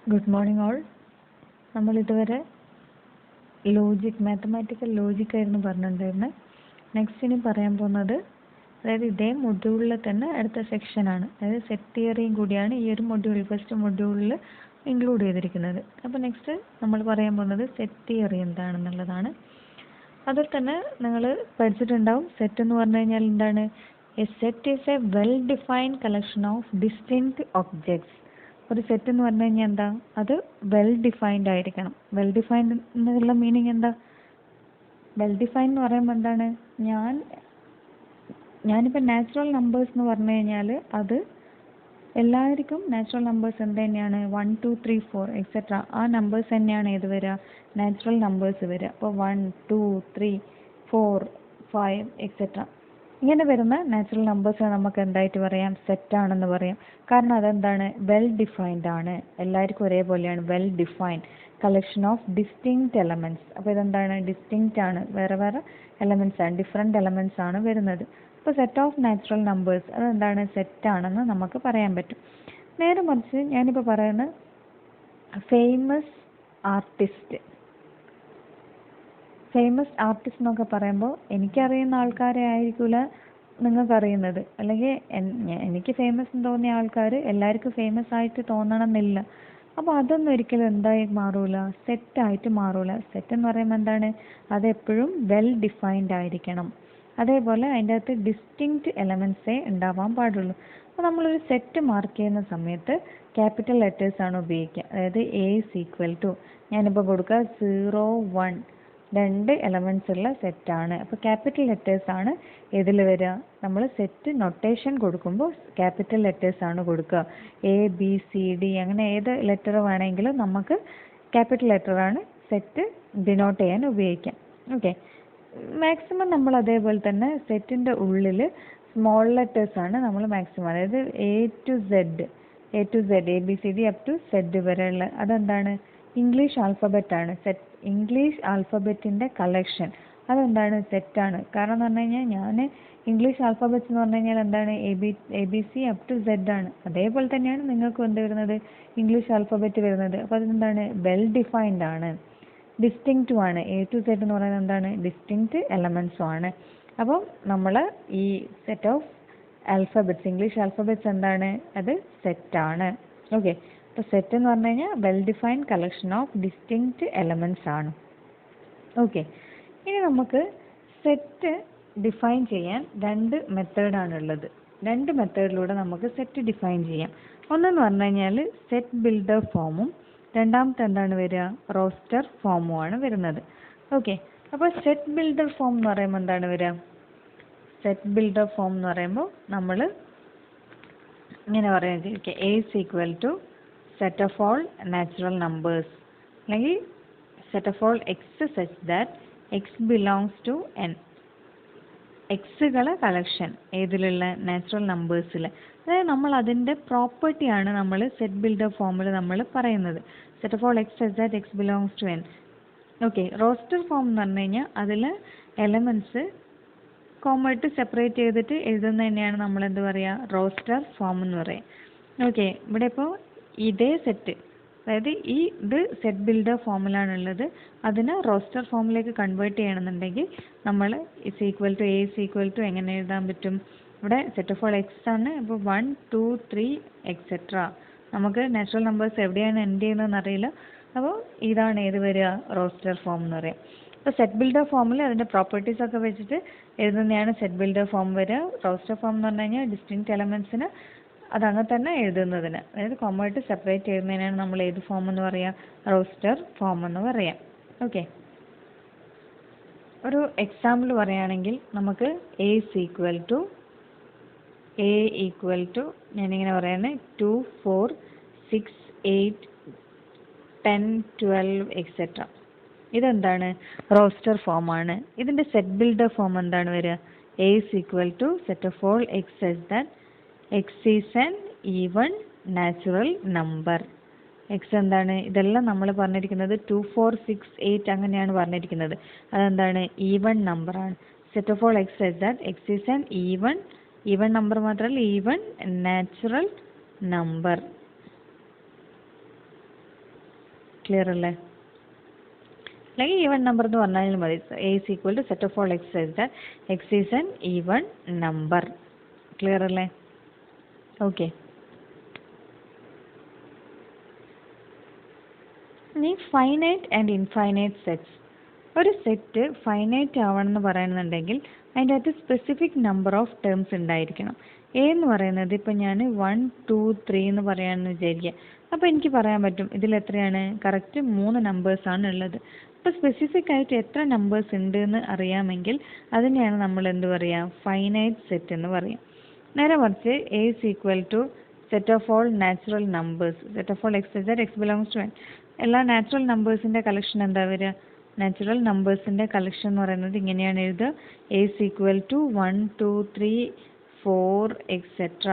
Good morning all. നമ്മൾ ഇതുവരെ mathematical logic ആയിരുന്നു പറഞ്ഞിട്ടുണ്ടായിരുന്നത്. നെക്സ്റ്റ് ഇനി പറയാൻ പോകുന്നത്, അതായത് ഇതേ മൊഡ്യൂളിൽ തന്നെ അടുത്ത സെക്ഷനാണ്, അതായത് സെറ്റ് തിയറിയും കൂടിയാണ് ഈ ഒരു ഫസ്റ്റ് മൊഡ്യൂളിൽ ഇൻക്ലൂഡ് ചെയ്തിരിക്കുന്നത്. അപ്പോൾ നെക്സ്റ്റ് നമ്മൾ പറയാൻ പോകുന്നത് സെറ്റ് തിയറി എന്താണെന്നുള്ളതാണ്. അതിൽ തന്നെ നിങ്ങൾ പഠിച്ചിട്ടുണ്ടാവും, സെറ്റ് എന്ന് പറഞ്ഞു കഴിഞ്ഞാൽ എന്താണ്? A set is A well defined collection of distinct objects. ഒരു സെറ്റ് എന്ന് പറഞ്ഞു കഴിഞ്ഞാൽ എന്താ? അത് വെൽ ഡിഫൈൻഡ് ആയിരിക്കണം. വെൽ ഡിഫൈൻഡ് എന്നുള്ള മീനിങ് എന്താ? വെൽ ഡിഫൈൻഡ് എന്ന് പറയുമ്പോൾ എന്താണ്? ഞാനിപ്പോൾ നാച്ചുറൽ നമ്പേഴ്സ് എന്ന് പറഞ്ഞു കഴിഞ്ഞാൽ അത് എല്ലാവർക്കും നാച്ചുറൽ നമ്പേഴ്സ് എന്ത് തന്നെയാണ്? 1 2 3 4 എക്സെട്ര ആ നമ്പേഴ്സ് തന്നെയാണ് ഏത് വരിക? നാച്ചുറൽ നമ്പേഴ്സ് വരിക. അപ്പോൾ 1 2 3 4 5 എക്സെട്ര ഇങ്ങനെ വരുന്ന നാച്ചുറൽ നമ്പേഴ്സ് നമുക്ക് എന്തായിട്ട് പറയാം? സെറ്റാണെന്ന് പറയാം. കാരണം അതെന്താണ്? വെൽ ഡിഫൈൻഡ് ആണ്, എല്ലാവർക്കും ഒരേപോലെയാണ്. Well defined collection of distinct elements. അപ്പോൾ ഇതെന്താണ്? ഡിസ്റ്റിങ്ക്റ്റ് ആണ്, വേറെ വേറെ എലമെൻറ്റ്സ് ആണ്, ഡിഫറെൻറ്റ് എലമെൻറ്റ്സ് ആണ് വരുന്നത്. ഇപ്പോൾ സെറ്റ് ഓഫ് നാച്ചുറൽ നമ്പേഴ്സ് അതെന്താണ്? സെറ്റാണെന്ന് നമുക്ക് പറയാൻ പറ്റും. നേരെ മറിച്ച് ഞാനിപ്പോൾ പറയുന്നത് ഫേമസ് ആർട്ടിസ്റ്റ് എന്നൊക്കെ പറയുമ്പോൾ എനിക്കറിയുന്ന ആൾക്കാരെ ആയിരിക്കില്ല നിങ്ങൾക്കറിയുന്നത്, അല്ലെങ്കിൽ എനിക്ക് ഫേമസ് എന്ന് തോന്നിയ ആൾക്കാർ എല്ലാവർക്കും ഫേമസ് ആയിട്ട് തോന്നണം എന്നില്ല. അപ്പോൾ അതൊന്നും ഒരിക്കലും എന്തായി മാറൂല? സെറ്റായിട്ട് മാറൂല. സെറ്റ് എന്ന് പറയുമ്പോൾ എന്താണ്? അതെപ്പോഴും വെൽ ഡിഫൈൻഡ് ആയിരിക്കണം. അതേപോലെ അതിൻ്റെ അകത്ത് ഡിസ്റ്റിങ്ക്റ്റ് എലമെൻറ്റ്സേ ഉണ്ടാവാൻ പാടുള്ളൂ. അപ്പോൾ നമ്മളൊരു സെറ്റ് മാർക്ക് ചെയ്യുന്ന സമയത്ത് ക്യാപിറ്റൽ ലെറ്റേഴ്സാണ് ഉപയോഗിക്കുക. അതായത് എ ഈസ് ഈക്വൽ ടു, ഞാനിപ്പോൾ കൊടുക്കുക 0 1 2 എലമെൻറ്റ്സ് ഉള്ള സെറ്റാണ്. അപ്പോൾ ക്യാപിറ്റൽ ലെറ്റേഴ്സാണ് ഇതിൽ വരിക. നമ്മൾ സെറ്റ് നൊട്ടേഷൻ കൊടുക്കുമ്പോൾ ക്യാപിറ്റൽ ലെറ്റേഴ്സാണ് കൊടുക്കുക. എ ബി സി ഡി അങ്ങനെ ഏത് ലെറ്റർ വേണമെങ്കിലും നമുക്ക് ക്യാപിറ്റൽ ലെറ്ററാണ് സെറ്റ് ഡിനോട്ട് ചെയ്യാൻ ഉപയോഗിക്കാം. ഓക്കെ, മാക്സിമം നമ്മൾ അതേപോലെ തന്നെ സെറ്റിൻ്റെ ഉള്ളിൽ സ്മോൾ ലെറ്റേഴ്സാണ് നമ്മൾ മാക്സിമം, അതായത് A to Z A B C D up to Z വരെയുള്ള അതെന്താണ്? ഇംഗ്ലീഷ് ആൽഫബറ്റാണ്. ഇംഗ്ലീഷ് ആൽഫബറ്റിൻ്റെ കളക്ഷൻ അതെന്താണ്? സെറ്റാണ്. കാരണം എന്ന് പറഞ്ഞു കഴിഞ്ഞാൽ ഞാൻ ഇംഗ്ലീഷ് ആൽഫബറ്റ്സ് എന്ന് പറഞ്ഞു കഴിഞ്ഞാൽ എന്താണ്? A B C up to Z ആണ്. അതേപോലെ തന്നെയാണ് നിങ്ങൾക്ക് എന്ത് വരുന്നത്? ഇംഗ്ലീഷ് ആൽഫബറ്റ് വരുന്നത്. അപ്പോൾ അതെന്താണ്? വെൽ ഡിഫൈൻഡ് ആണ്, ഡിസ്റ്റിങ്ക്റ്റും ആണ്. എ ടു സെഡ് എന്ന് പറയുന്നത് എന്താണ്? ഡിസ്റ്റിങ്ക്റ്റ് എലമെൻറ്റ്സും ആണ്. അപ്പോൾ നമ്മൾ ഈ set of alphabets, English alphabets എന്താണ്? അത് സെറ്റാണ്. ഓക്കെ, അപ്പോൾ സെറ്റ് എന്ന് പറഞ്ഞു കഴിഞ്ഞാൽ well defined collection of distinct elements ആണ്. ഓക്കെ, ഇനി നമുക്ക് സെറ്റ് ഡിഫൈൻ ചെയ്യാൻ 2 മെത്തേഡാണുള്ളത്. 2 മെത്തേഡിലൂടെ നമുക്ക് സെറ്റ് ഡിഫൈൻ ചെയ്യാം. ഒന്നെന്ന് പറഞ്ഞു കഴിഞ്ഞാൽ സെറ്റ് ബിൽഡർ ഫോമും, രണ്ടാമത്തെ എന്താണ് വരിക? റോസ്റ്റർ ഫോമുമാണ് വരുന്നത്. ഓക്കെ, അപ്പോൾ സെറ്റ് ബിൽഡർ ഫോം എന്ന് പറയുമ്പോൾ എന്താണ് വരിക? സെറ്റ് ബിൽഡർ ഫോം എന്ന് പറയുമ്പോൾ നമ്മൾ ഇങ്ങനെ പറയുന്നത് A is equal to set of all natural numbers, അല്ലെങ്കിൽ set of all X such that X belongs to N. എക്സുകളെ കളക്ഷൻ ഏതിലുള്ള? നാച്ചുറൽ നമ്പേഴ്സിൽ. അതായത് നമ്മൾ അതിൻ്റെ പ്രോപ്പർട്ടിയാണ് നമ്മൾ സെറ്റ് ബിൽഡർ ഫോമിൽ നമ്മൾ പറയുന്നത്. Set of all X such that X belongs to N. Okay, roster form എന്ന് പറഞ്ഞു കഴിഞ്ഞാൽ അതിൽ എലമെൻറ്റ്സ് കോമായിട്ട് സെപ്പറേറ്റ് ചെയ്തിട്ട് എഴുതുന്നത് തന്നെയാണ് നമ്മൾ എന്ത് പറയുക? റോസ്റ്റർ ഫോം എന്ന് പറയും. ഓക്കെ, ഇവിടെ ഇപ്പോൾ ഇതേ സെറ്റ്, അതായത് ഇത് സെറ്റ് ബിൽഡർ ഫോമിലാണുള്ളത്, അതിന് റോസ്റ്റർ ഫോമിലേക്ക് കൺവേർട്ട് ചെയ്യണമെന്നുണ്ടെങ്കിൽ നമ്മൾ is equal to A is equal to എങ്ങനെ എഴുതാൻ പറ്റും? ഇവിടെ സെറ്റ് ഓഫ് ഓൾ എക്സ് ആണ്. അപ്പോൾ 1 2 3 എക്സെട്ര നമുക്ക് നാച്ചുറൽ നമ്പേഴ്സ് എവിടെയാണ് എൻഡ് ചെയ്യുന്നതെന്ന് അറിയില്ല. അപ്പോൾ ഇതാണ് ഏത് വരിക? റോസ്റ്റർ ഫോം എന്ന് പറയാം. അപ്പോൾ സെറ്റ് ബിൽഡർ ഫോമിൽ അതിൻ്റെ പ്രോപ്പർട്ടീസ് ഒക്കെ വെച്ചിട്ട് എഴുതുന്നതാണ് സെറ്റ് ബിൽഡർ ഫോം വരിക. റോസ്റ്റർ ഫോം എന്ന് പറഞ്ഞു കഴിഞ്ഞാൽ ഡിസ്റ്റിങ്ക്റ്റ് എലമെൻറ്റ്സിന് അതങ്ങനെ തന്നെ എഴുതുന്നതിന്, അതായത് കോമായിട്ട് സെപ്പറേറ്റ് ചെയ്യുന്നതിനാണ് നമ്മൾ ഏത് ഫോം എന്ന് പറയാം? റോസ്റ്റർ ഫോം എന്ന് പറയാം. ഓക്കെ, ഒരു എക്സാമ്പിൾ പറയുകയാണെങ്കിൽ നമുക്ക് എ ഈക്വൽ ടു ഞാനിങ്ങനെ പറയുന്നത് 2 4 6 8 10 12 എക്സെട്ര. ഇതെന്താണ്? റോസ്റ്റർ ഫോമാണ്. ഇതിൻ്റെ സെറ്റ് ബിൽഡർ ഫോം എന്താണ് വരിക? A is equal to set of all X such that X is an even natural number. X എന്താണ്? ഇതെല്ലാം നമ്മൾ പറഞ്ഞിരിക്കുന്നത് 2 4 6 8 അങ്ങനെയാണ് പറഞ്ഞിരിക്കുന്നത്. അതെന്താണ്? ഈവൺ നമ്പറാണ്. Set of all X such that X is an even number മാത്രമല്ല ഈവൺ നാച്ചുറൽ നമ്പർ. ക്ലിയർ അല്ലേ? അല്ലെങ്കിൽ ഈവൺ നമ്പർ എന്ന് പറഞ്ഞാലും മതി. A is equal to set of all X such that X is an even number. Clear അല്ലേ? Okay. ഇനി finite and infinite sets. ഒരു set finite ആവണമെന്ന് പറയുന്നുണ്ടെങ്കിൽ അതിൻ്റെ അകത്ത് സ്പെസിഫിക് നമ്പർ ഓഫ് ടേംസ് ഉണ്ടായിരിക്കണം. എ എന്ന് പറയുന്നത് ഇപ്പം ഞാൻ 1 2 3 എന്ന് പറയാമെന്ന് വിചാരിക്കുക. അപ്പോൾ എനിക്ക് പറയാൻ പറ്റും ഇതിൽ എത്രയാണ് കറക്റ്റ് 3 നമ്പേഴ്സാണ് ഉള്ളത്. അപ്പോൾ സ്പെസിഫിക് ആയിട്ട് എത്ര നമ്പേഴ്സ് ഉണ്ട് എന്ന് അറിയാമെങ്കിൽ അതിനെയാണ് നമ്മൾ എന്ത് പറയുക, ഫൈനൈറ്റ് സെറ്റ് എന്ന് പറയാം. നേരെ മറിച്ച് A is equal to set of all natural numbers, set of all X such that X belongs to N. എല്ലാ നാച്ചുറൽ നമ്പേഴ്സിൻ്റെ കളക്ഷൻ എന്താ വരിക? നാച്ചുറൽ നമ്പേഴ്സിൻ്റെ കളക്ഷൻ എന്ന് പറയുന്നത് ഇങ്ങനെയാണ് എഴുതുക, A is equal to 1 2 3 4 etcetera.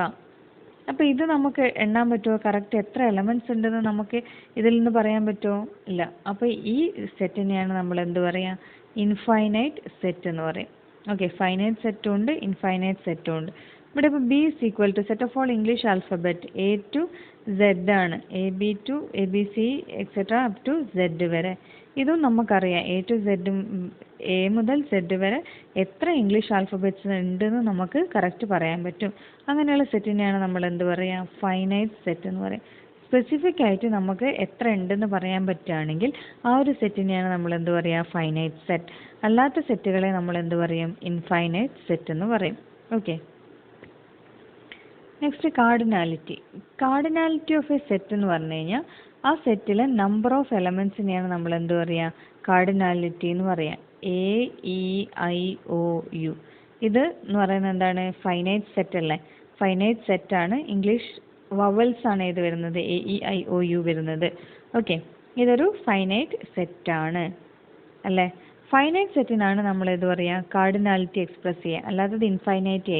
അപ്പോൾ ഇത് നമുക്ക് എണ്ണാൻ പറ്റുമോ? കറക്റ്റ് എത്ര എലമെൻറ്റ്സ് ഉണ്ടെന്ന് നമുക്ക് ഇതിൽ നിന്ന് പറയാൻ പറ്റുമോ? ഇല്ല. അപ്പോൾ ഈ സെറ്റിനെയാണ് നമ്മൾ എന്ത് പറയുക, ഇൻഫൈനൈറ്റ് സെറ്റ് എന്ന് പറയും. ഓക്കെ, ഫൈനൈറ്റ് സെറ്റും ഉണ്ട്, ഇൻഫൈനൈറ്റ് സെറ്റും ഉണ്ട്. ഇവിടെ ഇപ്പോൾ B is equal to set of all English alphabet A to Z ആണ്, A B to A B C etcetera up to Z വരെ. ഇതും നമുക്കറിയാം, എ ടു സെഡ്, എ മുതൽ സെഡ് വരെ എത്ര ഇംഗ്ലീഷ് ആൽഫബറ്റ്സ് ഉണ്ടെന്ന് നമുക്ക് കറക്റ്റ് പറയാൻ പറ്റും. അങ്ങനെയുള്ള സെറ്റിനെയാണ് നമ്മൾ എന്ത് പറയുക, ഫൈനൈറ്റ് സെറ്റ് എന്ന് പറയും. സ്പെസിഫിക് ആയിട്ട് നമുക്ക് എത്ര ഉണ്ടെന്ന് പറയാൻ പറ്റുകയാണെങ്കിൽ ആ ഒരു സെറ്റിനെയാണ് നമ്മൾ എന്ത് പറയുക, ഫൈനൈറ്റ് സെറ്റ്. അല്ലാത്ത സെറ്റുകളെ നമ്മൾ എന്ത് പറയും, ഇൻഫൈനൈറ്റ് സെറ്റ് എന്ന് പറയും. Okay. Next cardinality. Cardinality of A set എന്ന് പറഞ്ഞു കഴിഞ്ഞാൽ ആ സെറ്റിലെ നമ്പർ ഓഫ് എലമെൻസിനെയാണ് നമ്മൾ എന്ത് പറയുക, കാർഡിനാലിറ്റി എന്ന് പറയാം. A E I O U ഇത് എന്ന് പറയുന്നത് എന്താണ്, ഫൈനൈറ്റ് സെറ്റ് അല്ലേ? ഫൈനൈറ്റ് സെറ്റാണ്. ഇംഗ്ലീഷ് വവൽസ് ആണ് ഇത് വരുന്നത്, A E I O U വരുന്നത്. ഓക്കെ, ഇതൊരു ഫൈനൈറ്റ് സെറ്റാണ് അല്ലേ? ഫൈനൈറ്റ് സെറ്റിനാണ് നമ്മൾ എന്ത് പറയുക, കാർഡിനാലിറ്റി എക്സ്പ്രസ് ചെയ്യുക. അല്ലാത്തത് ഇൻഫൈനൈറ്റ്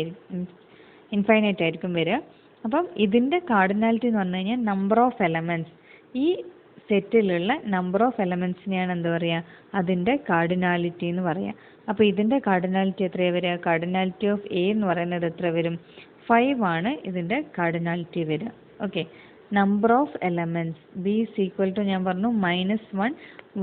ആയിരിക്കും വരിക. അപ്പം ഇതിൻ്റെ കാർഡിനാലിറ്റി എന്ന് പറഞ്ഞു കഴിഞ്ഞാൽ നമ്പർ ഓഫ് എലമെൻറ്റ്സ്, ഈ സെറ്റിലുള്ള നമ്പർ ഓഫ് എലമെൻറ്റ്സിനെയാണ് എന്ത് പറയുക, അതിൻ്റെ കാർഡിനാലിറ്റി എന്ന് പറയുക. അപ്പോൾ ഇതിൻ്റെ കാർഡിനാലിറ്റി എത്രയാണ് വരിക, കാർഡിനാലിറ്റി ഓഫ് എ എന്ന് പറയുന്നത് എത്ര വരും, 5 ആണ് ഇതിൻ്റെ കാർഡിനാലിറ്റി വരിക. Okay. Number of elements B is equal to ഞാൻ പറഞ്ഞു -1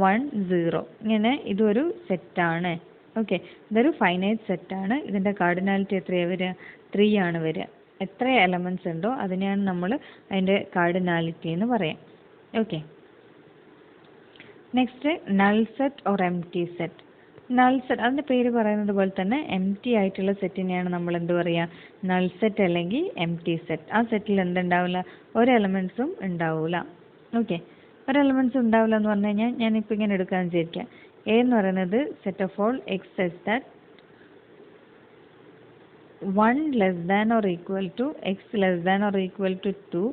1 0. ഇങ്ങനെ ഇതൊരു സെറ്റാണ്. ഓക്കെ, ഇതൊരു ഫൈനൈറ്റ് സെറ്റാണ്. ഇതിൻ്റെ കാർഡിനാലിറ്റി എത്രയാണ് വരിക, 3 ആണ് വരിക. എത്ര എലമെൻറ്റ്സ് ഉണ്ടോ അതിനെയാണ് നമ്മൾ അതിൻ്റെ കാർഡിനാലിറ്റി എന്ന് പറയാം. Okay. Next null set or empty set. Null set, അതിൻ്റെ പേര് പറയുന്നത് പോലെ തന്നെ എംപ്റ്റി ആയിട്ടുള്ള സെറ്റിനെയാണ് നമ്മൾ എന്ത് പറയുക, നൾ സെറ്റ് അല്ലെങ്കിൽ എംപ്റ്റി സെറ്റ്. ആ സെറ്റിൽ എന്തുണ്ടാവില്ല, ഒരു എലമെൻറ്റ്സും ഉണ്ടാവില്ല. ഓക്കെ, ഒരു എലമെൻറ്റ്സും ഉണ്ടാവില്ല എന്ന് പറഞ്ഞു കഴിഞ്ഞാൽ ഞാനിപ്പോൾ ഇങ്ങനെ എടുക്കാമെന്ന് വിചാരിക്കാം. എ എന്ന് പറയുന്നത് set of all X such that 1 less than or equal to x less than or equal to 2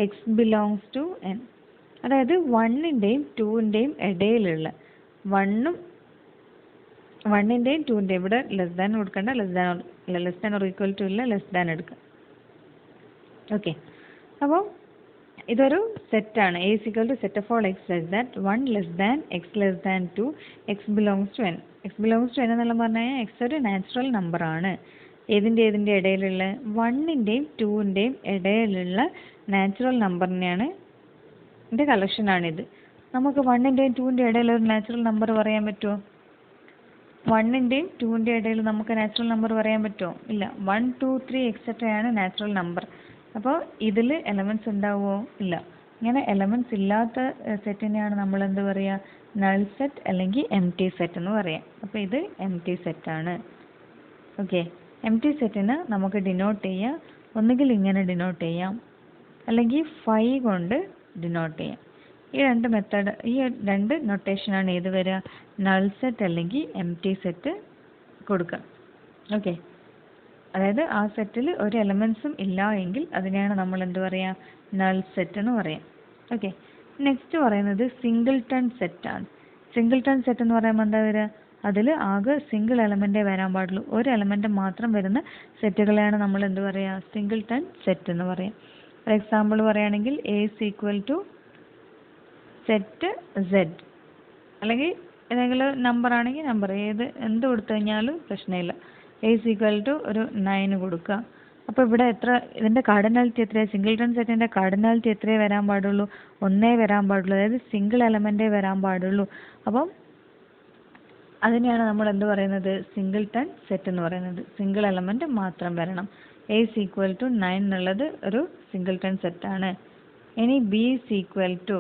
x belongs to n. അതായത് 1ൻ്റെയും 2ൻ്റെയും ഇടയിലുള്ള 1ൻ്റെയും 2ൻ്റെയും ഇവിടെ ലെസ് ദാൻ കൊടുക്കേണ്ട, less than or equal to ഇല്ല, ലെസ് ദാൻ എടുക്കുക. ഓക്കെ, അപ്പോൾ ഇതൊരു സെറ്റാണ്. A is equal to set of all X such that 1 less than x less than 2 x belongs to n. x belongs to n എന്നുള്ള പറഞ്ഞു കഴിഞ്ഞാൽ X ഒരു natural നമ്പറാണ്. ഏതിൻ്റെ ഇടയിലുള്ള 1ൻ്റെയും 2ൻ്റെയും ഇടയിലുള്ള നാച്ചുറൽ നമ്പറിനെയാണ് ഇതിൻ്റെ കളക്ഷനാണിത്. നമുക്ക് 1ൻ്റെയും 2ൻ്റെയും ഇടയിൽ ഒരു നാച്ചുറൽ നമ്പർ പറയാൻ പറ്റുമോ? 1ൻ്റെയും 2ൻ്റെയും ഇടയിൽ നമുക്ക് നാച്ചുറൽ നമ്പർ പറയാൻ പറ്റുമോ? ഇല്ല. 1 2 3 എക്സെട്രയാണ് നാച്ചുറൽ നമ്പർ. അപ്പോൾ ഇതിൽ എലമെൻറ്റ്സ് ഉണ്ടാവുമോ? ഇല്ല. ഇങ്ങനെ എലമെൻറ്റ്സ് ഇല്ലാത്ത സെറ്റിനെയാണ് നമ്മൾ എന്ത് പറയുക, നൾ സെറ്റ് അല്ലെങ്കിൽ എംപ്റ്റി സെറ്റ് എന്ന് പറയാം. അപ്പോൾ ഇത് എംപ്റ്റി സെറ്റാണ്. ഓക്കെ, എംപ്റ്റി സെറ്റിന് നമുക്ക് ഡിനോട്ട് ചെയ്യാം, ഒന്നുകിൽ ഇങ്ങനെ ഡിനോട്ട് ചെയ്യാം അല്ലെങ്കിൽ 5 കൊണ്ട് ഡിനോട്ട് ചെയ്യാം. ഈ രണ്ട് നൊട്ടേഷനാണ് ഏത് വരിക, നൾ സെറ്റ് അല്ലെങ്കിൽ എംപ്റ്റി സെറ്റ് കൊടുക്കുക. ഓക്കെ, അതായത് ആ സെറ്റിൽ ഒരു എലമെൻറ്റ്സും ഇല്ല എങ്കിൽ അതിനെയാണ് നമ്മൾ എന്ത് പറയുക, നൾ സെറ്റ് എന്ന് പറയാം. ഓക്കെ, നെക്സ്റ്റ് പറയുന്നത് സിംഗിൾട്ടൺ സെറ്റാണ്. സിംഗിൾട്ടൺ സെറ്റ് എന്ന് പറയുമ്പോൾ എന്താ വരിക, അതിൽ ആകെ സിംഗിൾ എലമെൻറ്റേ വരാൻ പാടുള്ളൂ. ഒരു എലമെൻറ്റ് മാത്രം വരുന്ന സെറ്റുകളെയാണ് നമ്മൾ എന്ത് പറയുക, സിംഗിൾട്ടൺ സെറ്റ് എന്ന് പറയാം. ഫോർ എക്സാമ്പിൾ പറയുകയാണെങ്കിൽ A is equal to set Z, അല്ലെങ്കിൽ ഏതെങ്കിലും നമ്പർ ആണെങ്കിൽ നമ്പർ എന്ത് കൊടുത്തു കഴിഞ്ഞാലും പ്രശ്നമില്ല. എ ഈസ് ഈക്വൽ ടു ഒരു 9 കൊടുക്കുക. അപ്പോൾ ഇവിടെ ഇതിൻ്റെ കാർഡിനാലിറ്റി എത്രയാണ്? സിംഗിൾട്ടൺ സെറ്റിൻ്റെ കാർഡിനാലിറ്റി എത്രയേ വരാൻ പാടുള്ളൂ? ഒന്നേ വരാൻ പാടുള്ളൂ. അതായത് സിംഗിൾ എലമെൻറ്റേ വരാൻ പാടുള്ളൂ. അപ്പം അതിനെയാണ് നമ്മൾ എന്ത് പറയുന്നത്? സിംഗിൾട്ടൺ സെറ്റ് എന്ന് പറയുന്നത്. സിംഗിൾ എലമെൻറ്റ് മാത്രം വരണം. A is equal to 9 എന്നുള്ളത് ഒരു സിംഗിൾട്ടൺ സെറ്റാണ്. ഇനി B is equal to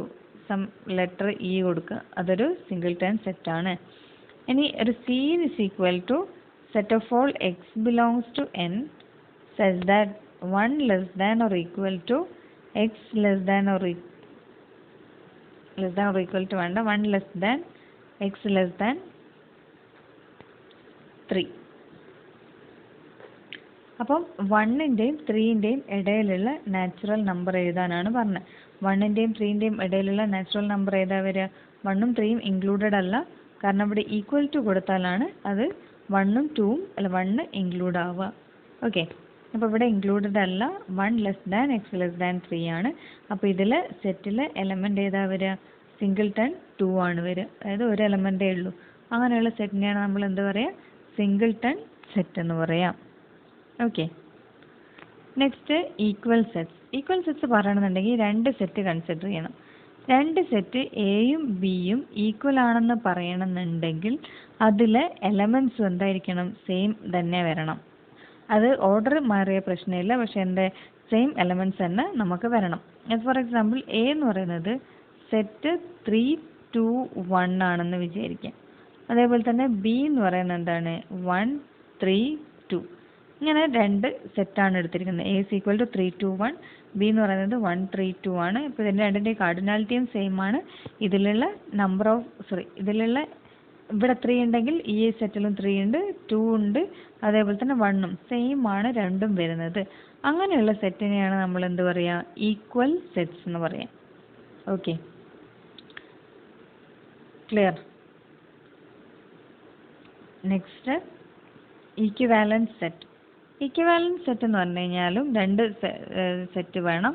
some letter E കൊടുക്കുക, അതൊരു സിംഗിൾട്ടൺ സെറ്റാണ്. ഇനി ഒരു C is equal to set of all x belongs to n such that 1 less than or equal to x less than or equal to 1 less than x less than 3. അപ്പം 1ൻ്റെയും 3ൻ്റെയും ഇടയിലുള്ള natural number എഴുതാനാണ് പറഞ്ഞത്. 1ൻ്റെയും 3ൻ്റെയും ഇടയിലുള്ള natural number ഏതാ വരിക? 1ഉം 3ഉം included അല്ല, കാരണം ഇവിടെ ഈക്വൽ ടു കൊടുത്താലാണ് അത് 1ഉം 2ഉം അല്ല 1 ഇൻക്ലൂഡ് ആവുക. ഓക്കെ, അപ്പോൾ ഇവിടെ ഇൻക്ലൂഡഡ് അല്ല, 1 less than X less than 3 ആണ്. അപ്പോൾ ഇതിൽ സെറ്റിലെ എലമെൻ്റ് ഏതാ വരിക? സിംഗിൾട്ടൺ 2 ആണ് വരിക. അതായത് ഒരു എലമെൻറ്റേ ഉള്ളൂ. അങ്ങനെയുള്ള സെറ്റിനെയാണ് നമ്മൾ എന്ത് പറയുക? സിംഗിൾട്ടൺ സെറ്റ് എന്ന് പറയാം. Okay, next equal sets. Equal sets പറയണമെന്നുണ്ടെങ്കിൽ 2 സെറ്റ് കൺസിഡർ ചെയ്യണം. 2 സെറ്റ് എയും ബിയും ഈക്വൽ ആണെന്ന് പറയണമെന്നുണ്ടെങ്കിൽ അതിലെ എലമെൻറ്റ്സും എന്തായിരിക്കണം? സെയിം തന്നെ വരണം. അത് ഓർഡർ മാറിയ പ്രശ്നമില്ല, പക്ഷെ എൻ്റെ സെയിം എലമെൻറ്റ്സ് തന്നെ നമുക്ക് വരണം. ഫോർ എക്സാമ്പിൾ എ എന്ന് പറയുന്നത് സെറ്റ് 3, 2, 1 ആണെന്ന് വിചാരിക്കാം. അതേപോലെ തന്നെ ബി എന്ന് പറയുന്നത് എന്താണ്? 1, 3, 2. ഇങ്ങനെ 2 സെറ്റാണ് എടുത്തിരിക്കുന്നത്. A is equal to 3, 2, 1. B എന്ന് പറയുന്നത് 1, 3, 2 ആണ്. ഇപ്പോൾ ഇതിൻ്റെ രണ്ടിൻ്റെയും കാർഡിനാലിറ്റിയും സെയിം ആണ്. ഇതിലുള്ള ഇതിലുള്ള ഇവിടെ 3 ഉണ്ടെങ്കിൽ ഈ സെറ്റിലും 3 ഉണ്ട്, 2 ഉണ്ട്, അതേപോലെ തന്നെ 1ഉം സെയിം ആണ് രണ്ടും വരുന്നത്. അങ്ങനെയുള്ള സെറ്റിനെയാണ് നമ്മൾ എന്ത് പറയുക? ഈക്വൽ സെറ്റ്സ് എന്ന് പറയാം. Okay, clear? Next equivalent set. Equivalent set എന്ന് പറഞ്ഞു കഴിഞ്ഞാലും 2 സെറ്റ് വേണം.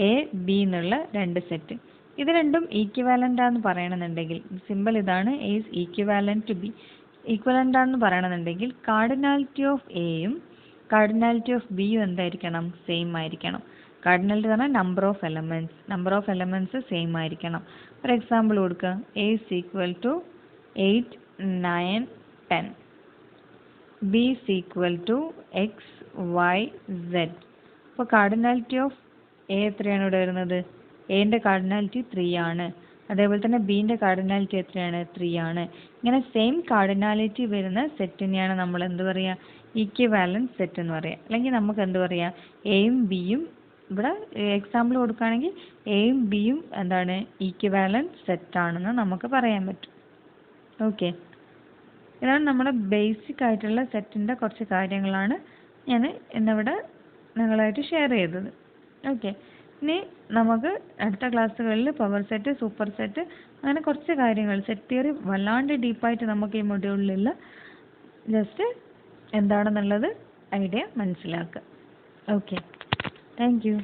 എ ബി എന്നുള്ള 2 സെറ്റ്. ഇത് രണ്ടും ഈക്വിവാലൻ്റ് ആണെന്ന് പറയണമെന്നുണ്ടെങ്കിൽ സിമ്പിൾ ഇതാണ്. A is equivalent to B. Equivalent ആണെന്ന് പറയണമെന്നുണ്ടെങ്കിൽ കാർഡിനാലിറ്റി ഓഫ് എയും കാർഡിനാലിറ്റി ഓഫ് ബിയും എന്തായിരിക്കണം? സെയിം ആയിരിക്കണം. കാർഡിനാലിറ്റി എന്ന് പറഞ്ഞാൽ നമ്പർ ഓഫ് എലമെൻറ്റ്സ് സെയിം ആയിരിക്കണം. ഒരു എക്സാമ്പിൾ കൊടുക്കുക. A is equal to 8, 9, 10. B is equal to x, y, z. അപ്പോൾ കാർഡിനാലിറ്റി ഓഫ് എ എത്രയാണ് ഇവിടെ വരുന്നത്? എന്റെ കാർഡിനാലിറ്റി 3 ആണ്. അതേപോലെ തന്നെ ബിന്റെ കാർഡിനാലിറ്റി എത്രയാണ്? 3 ആണ്. ഇങ്ങനെ സെയിം കാർഡിനാലിറ്റി വരുന്ന സെറ്റിനെയാണ് നമ്മൾ എന്ത് പറയുക? ഈക്വിവാലൻറ്റ് സെറ്റ് എന്ന് പറയുക. അല്ലെങ്കിൽ നമുക്ക് എന്ത് പറയാം? എയും ബിയും ഇവിടെ എക്സാമ്പിൾ കൊടുക്കുകയാണെങ്കിൽ എയും ബിയും എന്താണ്? ഈക്വിവാലൻറ്റ് സെറ്റാണെന്ന് നമുക്ക് പറയാൻ പറ്റും. ഓക്കെ, ഇതാണ് നമ്മുടെ ബേസിക് ആയിട്ടുള്ള സെറ്റിൻ്റെ കുറച്ച് കാര്യങ്ങളാണ് ഞാൻ ഇന്നിവിടെ നിങ്ങളായിട്ട് ഷെയർ ചെയ്തത്. ഓക്കെ, ഇനി നമുക്ക് അടുത്ത ക്ലാസ്സുകളിൽ പവർ സെറ്റ്, സൂപ്പർ സെറ്റ്, അങ്ങനെ കുറച്ച് കാര്യങ്ങൾ, സെറ്റ് തിയറി വല്ലാണ്ട് ഡീപ്പായിട്ട് നമുക്ക് ഈ മൊഡ്യൂളിലില്ല. ജസ്റ്റ് എന്താണെന്നുള്ളത് ഐഡിയ മനസ്സിലാക്കുക. Okay, thank you.